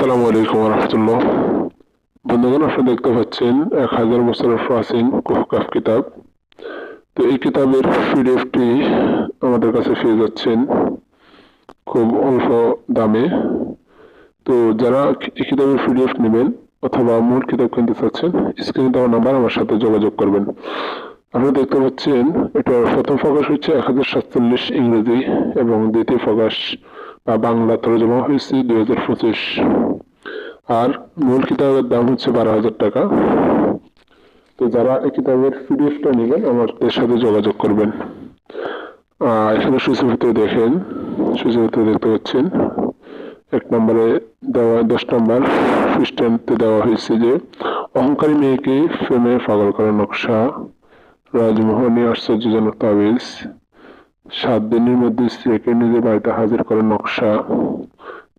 আসসালামু আলাইকুম রহমতুল্লাহ। বন্ধুগণ, আপনারা দেখতে পাচ্ছেন 1000 বছরের প্রাচীন কুহকাফ কিতাব। তো এই কিতাবের পিডিএফটি আমাদের কাছে পেয়ে যাচ্ছেন খুব অল্প দামে। তো যারা এই কিতাবের পিডিএফ নেবেন অথবা মূল কিতাব কিনতে চাচ্ছেন, স্ক্রিনে দেওয়া নাম্বার আমার সাথে যোগাযোগ করবেন। আপনারা দেখতে পাচ্ছেন এটার প্রথম প্রকাশ হচ্ছে 1047 ইংরেজি এবং দ্বিতীয় প্রকাশ বা বাংলা তরজমা হয়েছে 2025। আর মূল কিতাবের দাম হচ্ছে 12,000 টাকা। তো যারা এই কিতাবের পিডিএফটা নেবেন আমাদের সাথে যোগাযোগ করবেন। এখানে সূচিপত্র দেখেন, সূচিপত্র দেখতে পাচ্ছেন 1 নম্বরে দেওয়া 10 নম্বর পৃষ্ঠাতে দেওয়া হয়েছে যে অহংকারী মেয়েকে প্রেমে পাগল করার নকশা, রাজমোহনী আশ্চর্যজনক তাবিজ, 7 দিনের মধ্যে স্ত্রীকে নিজের বাড়িতে হাজির করার নকশা,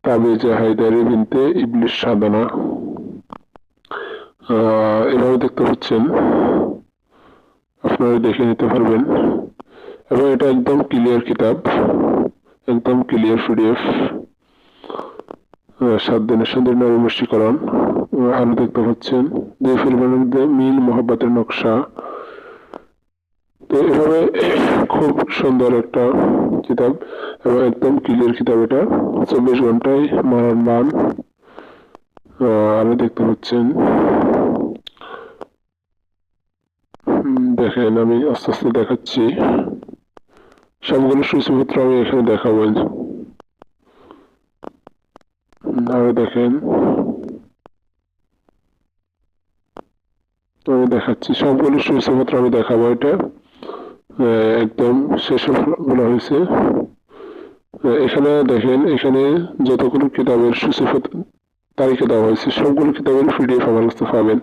তাবিজে হায়দারি বিনতে ইবলিস সাধনা। এভাবে দেখতে পাচ্ছেন, আপনারা দেখে নিতে পারবেন এবং এটা একদম ক্লিয়ার কিতাব, একদম ক্লিয়ার পিডিএফ। 7 দিনের সুন্দর নবমুষ্টিকরণ। আরো দেখতে পাচ্ছেন যে ফিল্মের মধ্যে মিল মোহাব্বতের নকশা। তো এভাবে খুব সুন্দর একটা কিতাব এবং একদম ক্লিয়ার কিতাব। এটা 24 ঘন্টায় মরণবান। আরো দেখতে পাচ্ছেন, দেখেন আমি আস্তে আস্তে দেখাচ্ছি, সবগুলো সূচিপত্র আমি এখানে দেখাবো। আরো দেখেন, আমি দেখাচ্ছি সবগুলো সূচিপত্র আমি দেখাবো। এটা একদম শেষে বলা হয়েছে। এখানে দেখেন, এখানে যতগুলো কিতাবের সূচিপত্র তারিখে দেওয়া হয়েছে সবগুলো কিতাবের পিডিএফ আমার কাছে পাবেন।